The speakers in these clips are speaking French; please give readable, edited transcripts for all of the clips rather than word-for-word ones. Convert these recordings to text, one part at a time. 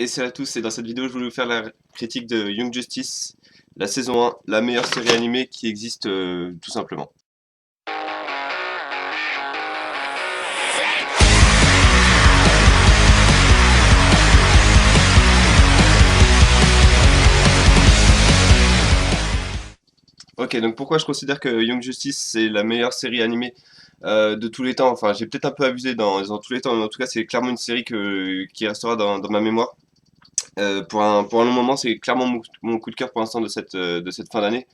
Et salut à tous, et dans cette vidéo je voulais vous faire la critique de Young Justice, la saison 1, la meilleure série animée qui existe tout simplement. Ok, donc pourquoi je considère que Young Justice c'est la meilleure série animée de tous les temps. Enfin, j'ai peut-être un peu abusé dans tous les temps, mais en tout cas c'est clairement une série qui restera dans ma mémoire. Pour un long moment, c'est clairement mon coup de cœur pour l'instant de cette fin d'année.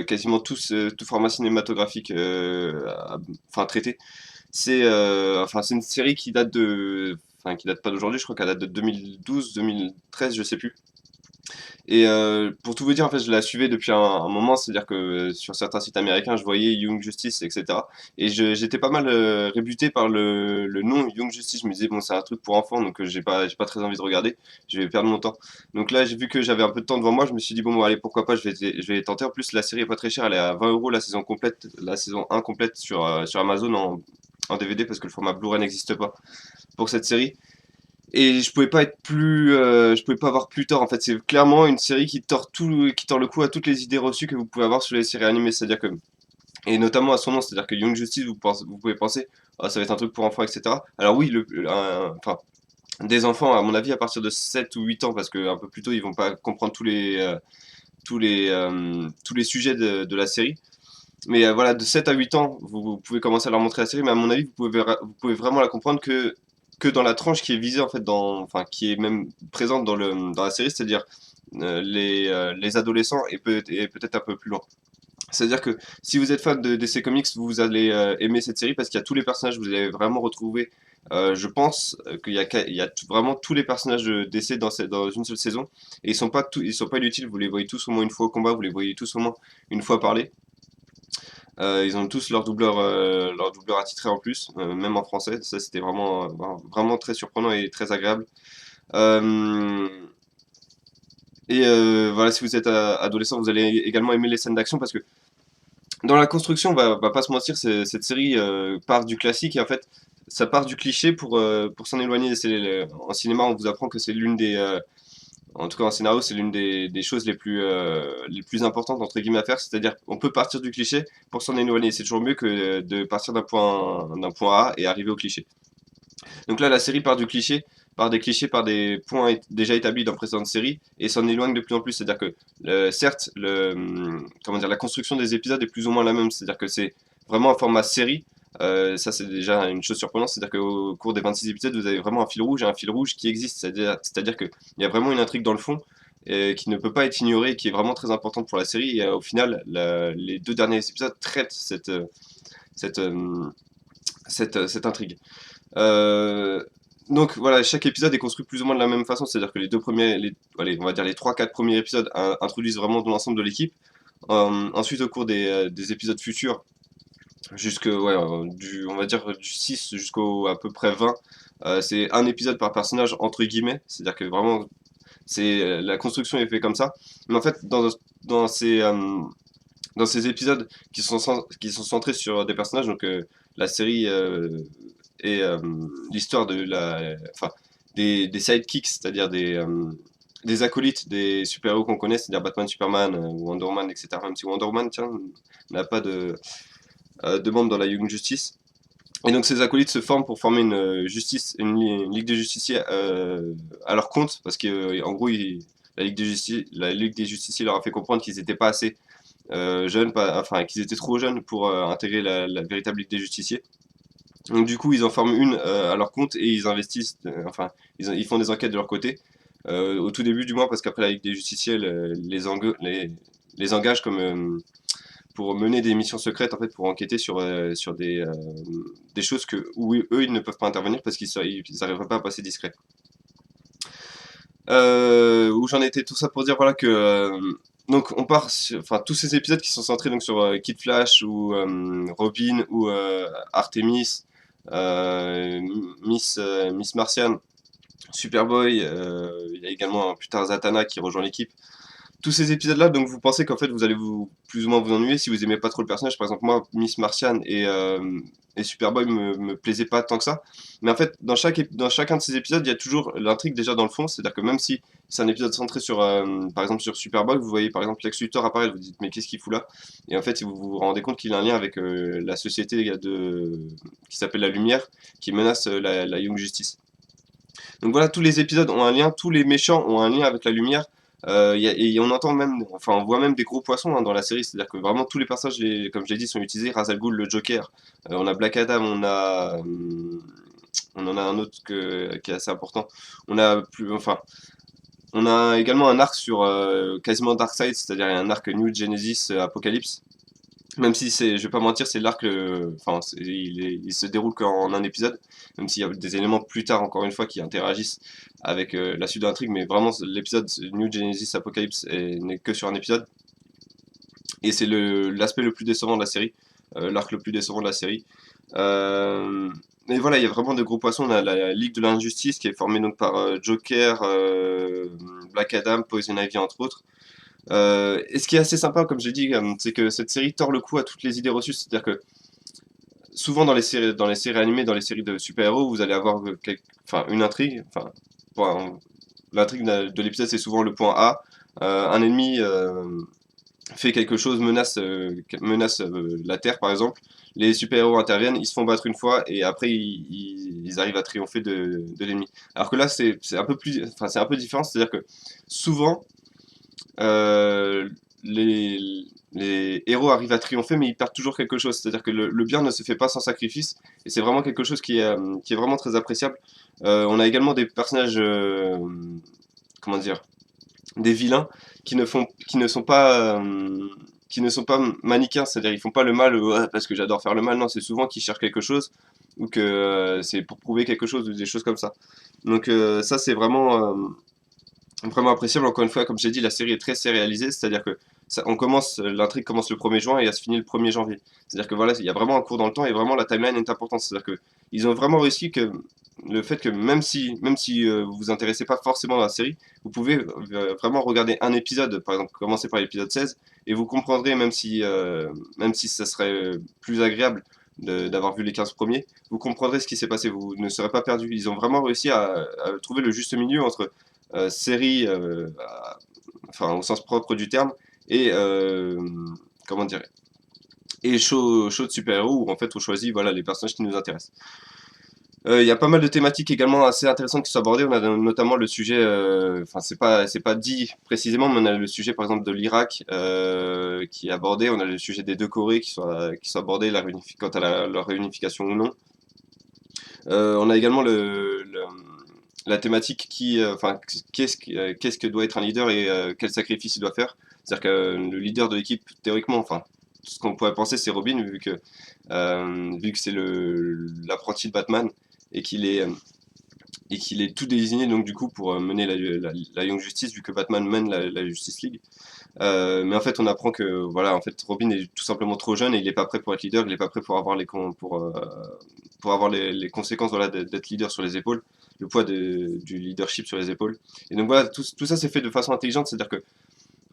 Quasiment tout format cinématographique enfin, traité. C'est une série qui date qui date pas d'aujourd'hui, je crois qu'elle date de 2012, 2013, je sais plus. Et pour tout vous dire, en fait, je la suivais depuis un moment, c'est-à-dire que sur certains sites américains, je voyais Young Justice, etc. Et j'étais pas mal rébuté par le nom Young Justice. Je me disais, bon, c'est un truc pour enfants, donc j'ai pas très envie de regarder, je vais perdre mon temps. Donc là, j'ai vu que j'avais un peu de temps devant moi, je me suis dit, bon, allez, pourquoi pas, je vais tenter. En plus, la série est pas très chère, elle est à 20 € la saison complète, la saison 1 complète sur Amazon en DVD, parce que le format Blu-ray n'existe pas pour cette série. Et je pouvais pas avoir plus tort. En fait, c'est clairement une série qui tord le cou à toutes les idées reçues que vous pouvez avoir sur les séries animées. C'est-à-dire que, et notamment à son nom, c'est-à-dire que Young Justice, vous pouvez penser, ah, ça va être un truc pour enfants, etc. Alors oui, enfin, des enfants, à mon avis, à partir de 7 ou 8 ans, parce que un peu plus tôt, ils vont pas comprendre tous les sujets de la série. Mais voilà, de 7 à 8 ans, vous pouvez commencer à leur montrer la série, mais à mon avis, vous pouvez vraiment la comprendre que dans la tranche qui est visée, en fait, enfin, qui est même présente dans la série, c'est-à-dire les adolescents et peut-être un peu plus loin. C'est-à-dire que si vous êtes fan de DC Comics, vous allez aimer cette série parce qu'il y a tous les personnages, vous allez vraiment retrouver. Je pense il y a vraiment tous les personnages de DC dans une seule saison. Et ils sont pas inutiles, vous les voyez tous au moins une fois au combat, vous les voyez tous au moins une fois parler. Ils ont tous leur doubleur attitré en plus, même en français. Ça, c'était vraiment très surprenant et très agréable. Euh, voilà, si vous êtes adolescent, vous allez également aimer les scènes d'action parce que dans la construction, va pas se mentir, cette série part du classique et en fait, ça part du cliché pour s'en éloigner. En cinéma, on vous apprend que c'est en tout cas en scénario, c'est l'une des choses les plus importantes entre guillemets à faire, c'est-à-dire on peut partir du cliché pour s'en éloigner. C'est toujours mieux que de partir d'un point A et arriver au cliché. Donc là, la série part du cliché, par des points déjà établis dans précédentes séries et s'en éloigne de plus en plus. C'est-à-dire que certes, comment dire, la construction des épisodes est plus ou moins la même, c'est-à-dire que c'est vraiment un format série. Ça, c'est déjà une chose surprenante, c'est-à-dire qu'au cours des 26 épisodes, vous avez vraiment un fil rouge et un fil rouge qui existe, c'est-à-dire qu'il y a vraiment une intrigue dans le fond qui ne peut pas être ignorée, qui est vraiment très importante pour la série. Et au final, les deux derniers épisodes traitent cette, euh, cette intrigue. Euh, donc voilà, chaque épisode est construit plus ou moins de la même façon, c'est-à-dire que les deux premiers, allez, on va dire les trois quatre premiers épisodes introduisent vraiment l'ensemble de l'équipe. Ensuite, au cours des épisodes futurs, on va dire du 6 jusqu'au à peu près 20, c'est un épisode par personnage entre guillemets, c'est-à-dire que vraiment la construction est faite comme ça. Mais en fait, dans dans ces épisodes qui sont centrés sur des personnages, donc la série et l'histoire enfin, des sidekicks, c'est-à-dire des acolytes des super-héros qu'on connaît, c'est-à-dire Batman, Superman, Wonder Woman, etc. Même si Wonder Woman, tiens, n'a pas de membres dans la Young Justice. Et donc ces acolytes se forment pour former une ligue de justiciers à leur compte, parce qu'en gros, la Ligue des Justiciers leur a fait comprendre qu'ils n'étaient pas assez jeunes, enfin qu'ils étaient trop jeunes pour intégrer la véritable Ligue des Justiciers. Donc du coup, ils en forment une à leur compte et ils investissent, ils font des enquêtes de leur côté, au tout début du mois, parce qu'après la Ligue des Justiciers les engage comme pour mener des missions secrètes, en fait, pour enquêter sur des choses où eux, ils ne peuvent pas intervenir parce qu'ils n'arriveraient pas à passer discret. Où j'en étais, tout ça pour dire voilà que donc on part enfin tous ces épisodes qui sont centrés donc sur Kid Flash ou Robin ou Artemis, Miss Martian, Superboy, il y a également plus tard Zatanna qui rejoint l'équipe. tous ces épisodes-là, donc vous pensez qu'en fait vous allez vous plus ou moins vous ennuyer si vous aimez pas trop le personnage. Par exemple, moi, Miss Martian et Superboy me plaisaient pas tant que ça. Mais en fait, dans chacun de ces épisodes, il y a toujours l'intrigue déjà dans le fond. C'est-à-dire que même si c'est un épisode centré sur, par exemple, sur Superboy, vous voyez par exemple Lex Luthor apparaître, vous dites mais qu'est-ce qu'il fout là? Et en fait, vous vous rendez compte qu'il a un lien avec la société qui s'appelle la Lumière, qui menace la Young Justice. Donc voilà, tous les épisodes ont un lien, tous les méchants ont un lien avec la lumière. Et on entend même, enfin on voit même des gros poissons hein, dans la série, c'est-à-dire que vraiment tous les personnages, comme je l'ai dit, sont utilisés. Ra's al Ghul, le Joker, on a Black Adam, on en a un autre qui est assez important. Enfin, on a également un arc sur quasiment Darkseid, c'est-à-dire un arc New Genesis Apocalypse. Même si je vais pas mentir, c'est l'arc, enfin, il se déroule qu'en un épisode, même s'il y a des éléments plus tard, encore une fois, qui interagissent avec la suite de l'intrigue, mais vraiment, l'épisode New Genesis Apocalypse n'est que sur un épisode, et c'est l'aspect le plus décevant de la série, l'arc le plus décevant de la série. Mais voilà, il y a vraiment de gros poissons. On a la Ligue de l'Injustice qui est formée donc par Joker, Black Adam, Poison Ivy entre autres. Et ce qui est assez sympa, comme j'ai dit, c'est que cette série tord le cou à toutes les idées reçues. C'est-à-dire que souvent dans les séries animées, dans les séries de super-héros, vous allez avoir enfin, une intrigue. Enfin, l'intrigue de l'épisode, c'est souvent le point A. Un ennemi fait quelque chose, menace la Terre, par exemple. Les super-héros interviennent, ils se font battre une fois et après ils arrivent à triompher de l'ennemi. Alors que là, c'est un peu plus, enfin, c'est un peu différent. C'est-à-dire que souvent euh, les héros arrivent à triompher, mais ils perdent toujours quelque chose. C'est-à-dire que le bien ne se fait pas sans sacrifice, et c'est vraiment quelque chose qui est vraiment très appréciable. On a également des personnages, comment dire, des vilains qui ne sont pas manichéens, c'est-à-dire ils font pas le mal ouais, parce que j'adore faire le mal. Non, c'est souvent qu'ils cherchent quelque chose ou que c'est pour prouver quelque chose ou des choses comme ça. Donc ça, c'est vraiment appréciable. Encore une fois, comme j'ai dit, la série est très sérialisée, c'est-à-dire que l'intrigue commence le 1er juin et elle se finit le 1er janvier. C'est-à-dire que voilà, il y a vraiment un cours dans le temps et vraiment la timeline est importante. C'est-à-dire que ils ont vraiment réussi que le fait que même si vous vous intéressez pas forcément à la série, vous pouvez vraiment regarder un épisode, par exemple, commencer par l'épisode 16 et vous comprendrez, même si ça serait plus agréable d'avoir vu les 15 premiers, vous comprendrez ce qui s'est passé, vous ne serez pas perdu. Ils ont vraiment réussi à trouver le juste milieu entre série, enfin au sens propre du terme, et comment dire, et show de super-héros où en fait on choisit voilà, les personnages qui nous intéressent. Il y a pas mal de thématiques également assez intéressantes qui sont abordées. On a notamment le sujet, enfin c'est pas dit précisément, mais on a le sujet par exemple de l'Irak qui est abordé. On a le sujet des deux Corées qui sont abordés, quant à leur réunification ou non. On a également la thématique enfin, qu'est-ce que doit être un leader et quel sacrifice il doit faire. C'est-à-dire que le leader de l'équipe, théoriquement, enfin, ce qu'on pourrait penser, c'est Robin, vu que c'est l'apprenti de Batman et qu'il est tout désigné donc du coup pour mener la Young Justice, vu que Batman mène la Justice League. Mais en fait, on apprend que voilà, en fait, Robin est tout simplement trop jeune et il n'est pas prêt pour être leader, il n'est pas prêt pour avoir les conséquences voilà, d'être leader sur les épaules, le poids du leadership sur les épaules. Et donc voilà, tout ça c'est fait de façon intelligente, c'est-à-dire que,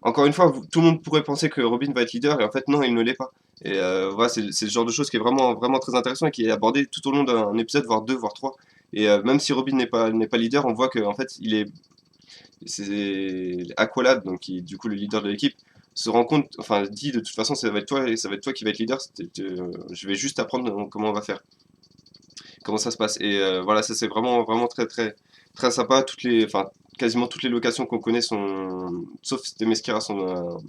encore une fois, tout le monde pourrait penser que Robin va être leader et en fait non, il ne l'est pas. Et voilà, c'est le genre de choses qui est vraiment, vraiment très intéressant et qui est abordé tout au long d'un épisode, voire deux, voire trois. Et même si Robin n'est pas leader, on voit qu'en fait, c'est Aqualad, donc qui est du coup le leader de l'équipe, se rend compte, enfin dit de toute façon ça va être toi et ça va être toi qui va être leader, je vais juste apprendre comment on va faire, comment ça se passe. Et voilà, ça c'est vraiment vraiment très très très sympa. Enfin quasiment toutes les locations qu'on connaît sauf Themyscira sont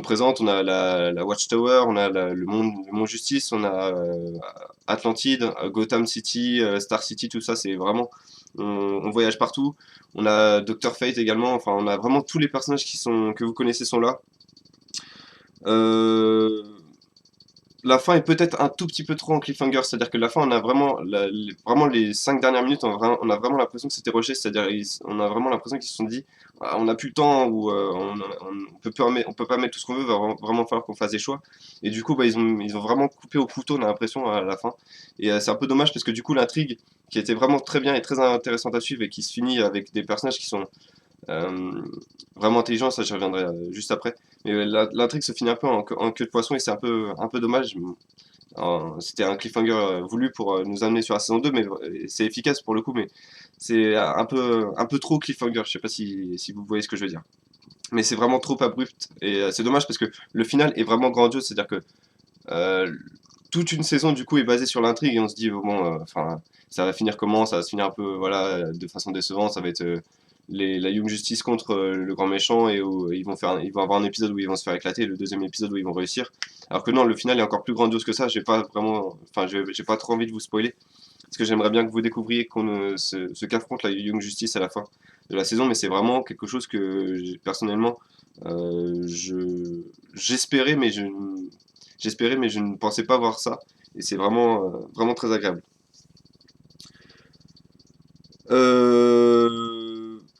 présentes. On a la Watchtower, on a le mont Justice, on a Atlantide, Gotham City, Star City, tout ça, c'est vraiment. On voyage partout. On a Doctor Fate également. Enfin, on a vraiment tous les personnages que vous connaissez sont là. Euh, la fin est peut-être un tout petit peu trop en cliffhanger, c'est-à-dire que la fin, on a vraiment, vraiment les 5 dernières minutes, on a vraiment l'impression que c'était rushé, c'est-à-dire on a vraiment l'impression qu'ils se sont dit, ah, on n'a plus le temps, ou on peut pas mettre tout ce qu'on veut, va vraiment falloir qu'on fasse des choix. Et du coup, bah, ils ont vraiment coupé au couteau, on a l'impression, à la fin. Et c'est un peu dommage parce que du coup, l'intrigue, qui était vraiment très bien et très intéressante à suivre et qui se finit avec des personnages qui sont Euh, Vraiment intelligent, ça j'y reviendrai juste après. Mais l'intrigue se finit un peu en queue de poisson et c'est un peu dommage. C'était un cliffhanger voulu pour nous amener sur la saison 2, mais c'est efficace pour le coup, mais c'est un peu trop cliffhanger. Je sais pas si vous voyez ce que je veux dire. Mais c'est vraiment trop abrupt et c'est dommage parce que le final est vraiment grandiose, c'est-à-dire que euh, toute une saison du coup est basée sur l'intrigue et on se dit bon, enfin, ça va finir comment? Ça va se finir un peu voilà de façon décevante. Ça va être la Young Justice contre le grand méchant et où ils vont avoir un épisode où ils vont se faire éclater, et le deuxième épisode où ils vont réussir. Alors que non, le final est encore plus grandiose que ça. J'ai pas vraiment, enfin, j'ai pas trop envie de vous spoiler parce que j'aimerais bien que vous découvriez ce qu'affronte la Young Justice à la fin de la saison, mais c'est vraiment quelque chose que personnellement j'espérais, j'espérais, mais je ne pensais pas voir ça. Et c'est vraiment très agréable.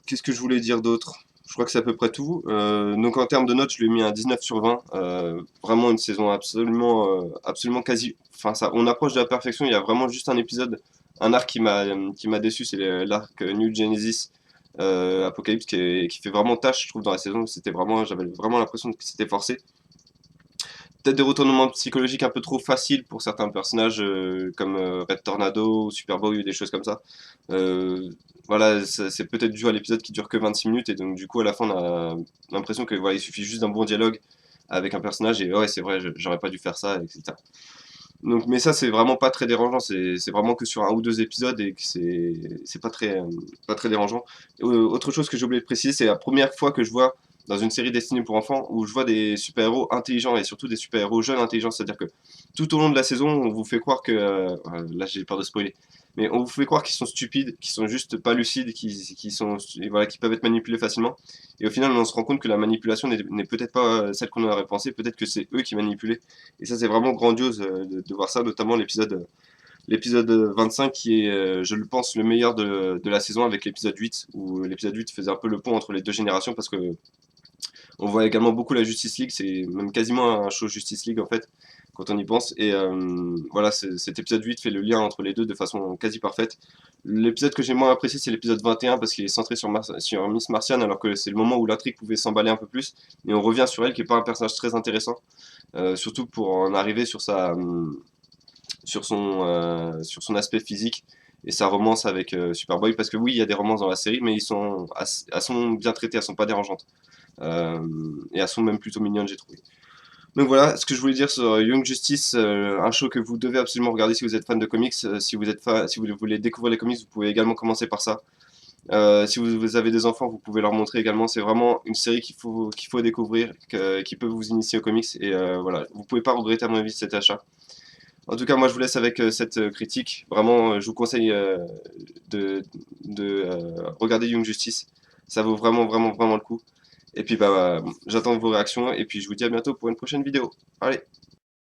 Qu'est-ce que je voulais dire d'autre? Je crois que c'est à peu près tout. Donc en termes de notes, je lui ai mis un 19 sur 20. Vraiment une saison absolument quasi. Enfin, ça, on approche de la perfection. Il y a vraiment juste un épisode, un arc qui m'a déçu, c'est l'arc New Genesis Apocalypse qui fait vraiment tâche, je trouve, dans la saison. J'avais vraiment l'impression que c'était forcé. Peut-être des retournements psychologiques un peu trop faciles pour certains personnages comme Red Tornado ou Superboy ou des choses comme ça. Euh, voilà, c'est peut-être dû à l'épisode qui dure que 26 minutes et donc du coup à la fin on a l'impression que voilà, il suffit juste d'un bon dialogue avec un personnage et ouais c'est vrai, j'aurais pas dû faire ça, etc. Donc mais ça c'est vraiment pas très dérangeant, c'est vraiment que sur un ou deux épisodes et que c'est pas très dérangeant. Autre chose que j'ai oublié de préciser, c'est la première fois que je vois dans une série destinée pour enfants où je vois des super-héros intelligents et surtout des super-héros jeunes intelligents, c'est-à-dire que tout au long de la saison, on vous fait croire que là j'ai peur de spoiler, mais on vous fait croire qu'ils sont stupides, qu'ils sont juste pas lucides, voilà, qui peuvent être manipulés facilement. Et au final, on se rend compte que la manipulation n'est peut-être pas celle qu'on aurait pensé, peut-être que c'est eux qui manipulaient. Et ça, c'est vraiment grandiose de voir ça, notamment l'épisode 25 qui est, je le pense, le meilleur de la saison avec l'épisode 8, où l'épisode 8 faisait un peu le pont entre les deux générations parce que on voit également beaucoup la Justice League, c'est même quasiment un show Justice League en fait, quand on y pense. Et voilà, cet épisode 8 fait le lien entre les deux de façon quasi parfaite. L'épisode que j'ai moins apprécié, c'est l'épisode 21 parce qu'il est centré sur Miss Martian, alors que c'est le moment où l'intrigue pouvait s'emballer un peu plus. Et on revient sur elle, qui n'est pas un personnage très intéressant, surtout pour en arriver sur son aspect physique et sa romance avec Superboy. Parce que oui, il y a des romances dans la série, mais elles sont bien traitées, elles sont pas dérangeantes. Et elles sont même plutôt mignonnes, j'ai trouvé. Donc voilà ce que je voulais dire sur Young Justice, un show que vous devez absolument regarder si vous êtes fan de comics. Si vous voulez découvrir les comics, vous pouvez également commencer par ça. Si vous avez des enfants, vous pouvez leur montrer également. C'est vraiment une série qu'il faut découvrir, qui peut vous initier aux comics. Et voilà, vous pouvez pas regretter à mon avis cet achat. En tout cas, moi je vous laisse avec cette critique. Vraiment, je vous conseille de, de regarder Young Justice. Ça vaut vraiment le coup. Et puis bah, j'attends vos réactions et puis je vous dis à bientôt pour une prochaine vidéo. Allez!